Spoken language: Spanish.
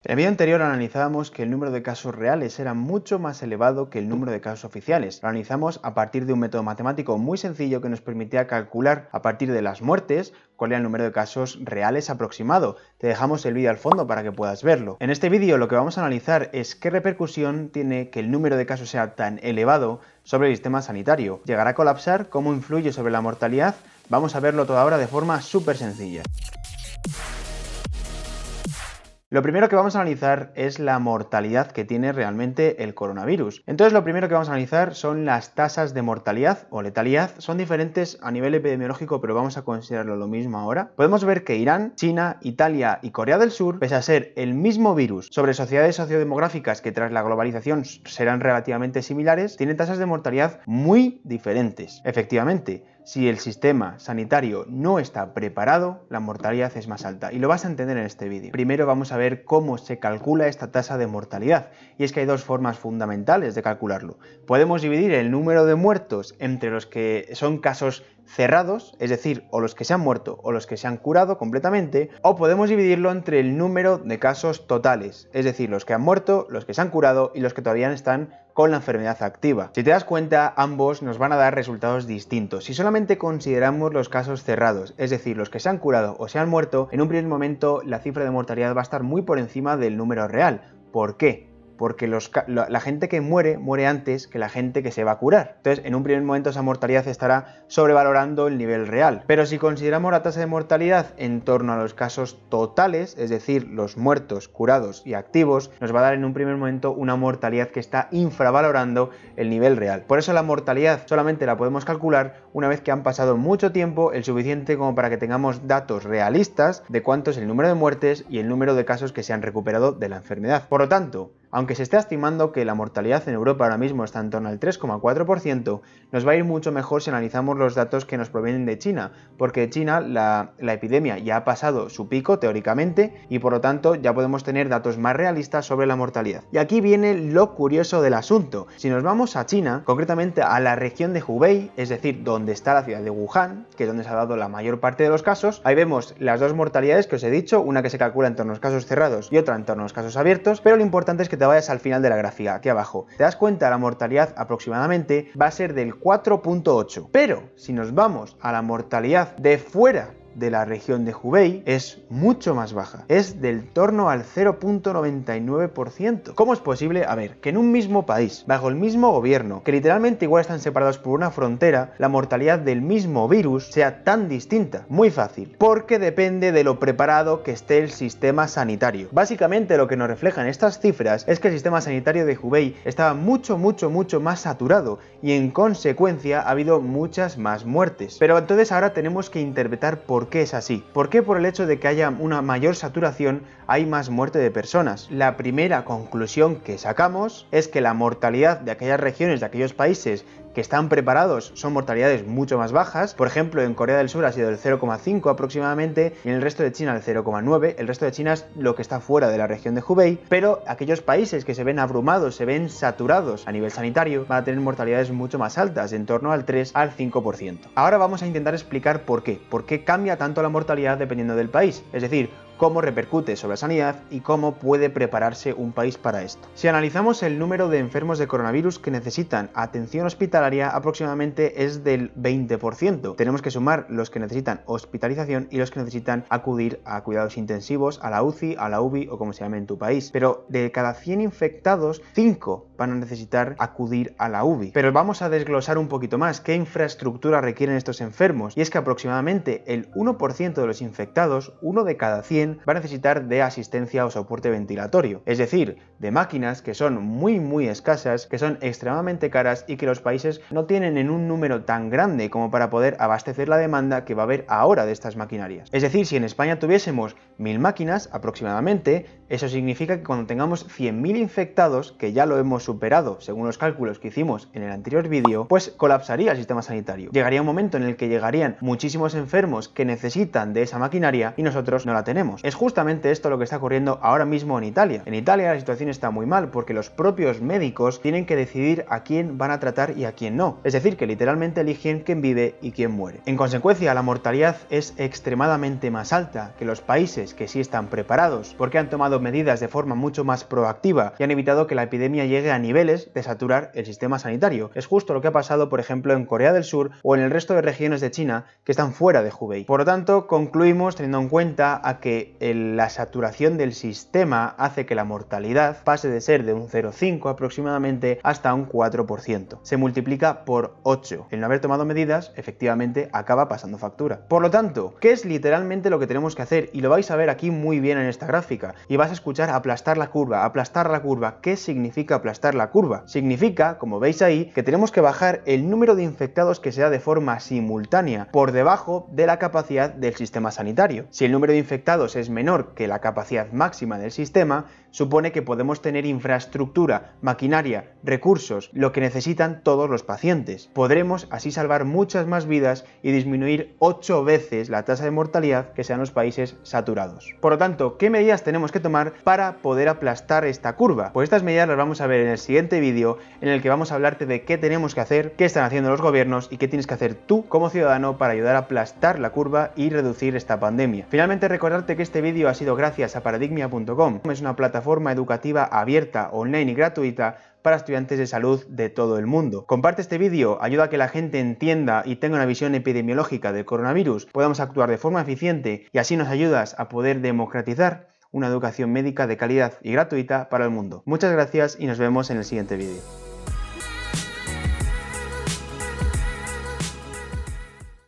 En el vídeo anterior analizábamos que el número de casos reales era mucho más elevado que el número de casos oficiales. Lo analizamos a partir de un método matemático muy sencillo que nos permitía calcular a partir de las muertes cuál era el número de casos reales aproximado. Te dejamos el vídeo al fondo para que puedas verlo. En este vídeo lo que vamos a analizar es qué repercusión tiene que el número de casos sea tan elevado sobre el sistema sanitario. ¿Llegará a colapsar? ¿Cómo influye sobre la mortalidad? Vamos a verlo todo ahora de forma súper sencilla. Lo primero que vamos a analizar es la mortalidad que tiene realmente el coronavirus. Entonces lo primero que vamos a analizar son las tasas de mortalidad o letalidad. Son diferentes a nivel epidemiológico, pero vamos a considerarlo lo mismo ahora. Podemos ver que Irán, China, Italia y Corea del Sur, pese a ser el mismo virus sobre sociedades sociodemográficas que tras la globalización serán relativamente similares, tienen tasas de mortalidad muy diferentes. Efectivamente, si el sistema sanitario no está preparado, la mortalidad es más alta y lo vas a entender en este vídeo. Primero vamos a ver cómo se calcula esta tasa de mortalidad y es que hay dos formas fundamentales de calcularlo. Podemos dividir el número de muertos entre los que son casos cerrados, es decir, o los que se han muerto o los que se han curado completamente, o podemos dividirlo entre el número de casos totales, es decir, los que han muerto, los que se han curado y los que todavía están con la enfermedad activa. Si te das cuenta, ambos nos van a dar resultados distintos. Si solamente consideramos los casos cerrados, es decir, los que se han curado o se han muerto, en un primer momento la cifra de mortalidad va a estar muy por encima del número real. ¿Por qué? Porque la gente que muere antes que la gente que se va a curar. Entonces, en un primer momento esa mortalidad estará sobrevalorando el nivel real. Pero si consideramos la tasa de mortalidad en torno a los casos totales, es decir, los muertos, curados y activos, nos va a dar en un primer momento una mortalidad que está infravalorando el nivel real. Por eso la mortalidad solamente la podemos calcular una vez que han pasado mucho tiempo, el suficiente como para que tengamos datos realistas de cuánto es el número de muertes y el número de casos que se han recuperado de la enfermedad. Por lo tanto, aunque se está estimando que la mortalidad en Europa ahora mismo está en torno al 3,4%, nos va a ir mucho mejor si analizamos los datos que nos provienen de China, porque en China la epidemia ya ha pasado su pico teóricamente y por lo tanto ya podemos tener datos más realistas sobre la mortalidad. Y aquí viene lo curioso del asunto. Si nos vamos a China, concretamente a la región de Hubei, es decir, donde está la ciudad de Wuhan, que es donde se ha dado la mayor parte de los casos, ahí vemos las dos mortalidades que os he dicho, una que se calcula en torno a los casos cerrados y otra en torno a los casos abiertos, pero lo importante es que te vayas al final de la gráfica, aquí abajo. Te das cuenta, la mortalidad aproximadamente va a ser del 4,8. Pero si nos vamos a la mortalidad de fuera de la región de Hubei, es mucho más baja. Es del torno al 0,99%. ¿Cómo es posible? A ver, que en un mismo país, bajo el mismo gobierno, que literalmente igual están separados por una frontera, la mortalidad del mismo virus sea tan distinta. Muy fácil. Porque depende de lo preparado que esté el sistema sanitario. Básicamente lo que nos reflejan estas cifras es que el sistema sanitario de Hubei estaba mucho más saturado y en consecuencia ha habido muchas más muertes. Pero entonces ahora tenemos que interpretar por qué es así. ¿Por qué? Por el hecho de que haya una mayor saturación hay más muerte de personas. La primera conclusión que sacamos es que la mortalidad de aquellas regiones, de aquellos países que están preparados, son mortalidades mucho más bajas. Por ejemplo, en Corea del Sur ha sido del 0,5 aproximadamente y en el resto de China el 0,9. El resto de China es lo que está fuera de la región de Hubei, pero aquellos países que se ven abrumados, se ven saturados a nivel sanitario, van a tener mortalidades mucho más altas, en torno al 3 al 5%. Ahora vamos a intentar explicar por qué. ¿Por qué cambia tanto la mortalidad dependiendo del país? Es decir, cómo repercute sobre la sanidad y cómo puede prepararse un país para esto. Si analizamos el número de enfermos de coronavirus que necesitan atención hospitalaria, aproximadamente es del 20%. Tenemos que sumar los que necesitan hospitalización y los que necesitan acudir a cuidados intensivos, a la UCI, a la UBI o como se llame en tu país. Pero de cada 100 infectados, 5 van a necesitar acudir a la UBI. Pero vamos a desglosar un poquito más qué infraestructura requieren estos enfermos. Y es que aproximadamente el 1% de los infectados, 1 de cada 100, va a necesitar de asistencia o soporte ventilatorio, es decir, de máquinas que son muy escasas, que son extremadamente caras y que los países no tienen en un número tan grande como para poder abastecer la demanda que va a haber ahora de estas maquinarias. Es decir, si en España tuviésemos 1000 máquinas aproximadamente, eso significa que cuando tengamos 100.000 infectados, que ya lo hemos superado según los cálculos que hicimos en el anterior vídeo, pues colapsaría el sistema sanitario. Llegaría un momento en el que llegarían muchísimos enfermos que necesitan de esa maquinaria y nosotros no la tenemos. tenemos. Es justamente esto lo que está ocurriendo ahora mismo en Italia. En Italia la situación está muy mal porque los propios médicos tienen que decidir a quién van a tratar y a quién no. Es decir, que literalmente eligen quién vive y quién muere. En consecuencia, la mortalidad es extremadamente más alta que los países que sí están preparados, porque han tomado medidas de forma mucho más proactiva y han evitado que la epidemia llegue a niveles de saturar el sistema sanitario. Es justo lo que ha pasado, por ejemplo, en Corea del Sur o en el resto de regiones de China que están fuera de Hubei. Por lo tanto, concluimos teniendo en cuenta a que la saturación del sistema hace que la mortalidad pase de ser de un 0,5 aproximadamente hasta un 4%. Se multiplica por 8. El no haber tomado medidas, efectivamente, acaba pasando factura. Por lo tanto, ¿qué es literalmente lo que tenemos que hacer? Y lo vais a ver aquí muy bien en esta gráfica. Y vas a escuchar aplastar la curva. Aplastar la curva. ¿Qué significa aplastar la curva? Significa, como veis ahí, que tenemos que bajar el número de infectados que sea de forma simultánea por debajo de la capacidad del sistema sanitario. Si el número de infectados es menor que la capacidad máxima del sistema, supone que podemos tener infraestructura, maquinaria, recursos, lo que necesitan todos los pacientes. Podremos así salvar muchas más vidas y disminuir 8 veces la tasa de mortalidad que sean los países saturados. Por lo tanto, ¿qué medidas tenemos que tomar para poder aplastar esta curva? Pues estas medidas las vamos a ver en el siguiente vídeo, en el que vamos a hablarte de qué tenemos que hacer, qué están haciendo los gobiernos y qué tienes que hacer tú como ciudadano para ayudar a aplastar la curva y reducir esta pandemia. Finalmente, recordarte que este vídeo ha sido gracias a Paradigmia.com. Es una plataforma educativa abierta, online y gratuita para estudiantes de salud de todo el mundo. Comparte este vídeo, ayuda a que la gente entienda y tenga una visión epidemiológica del coronavirus, podamos actuar de forma eficiente y así nos ayudas a poder democratizar una educación médica de calidad y gratuita para el mundo. Muchas gracias y nos vemos en el siguiente vídeo.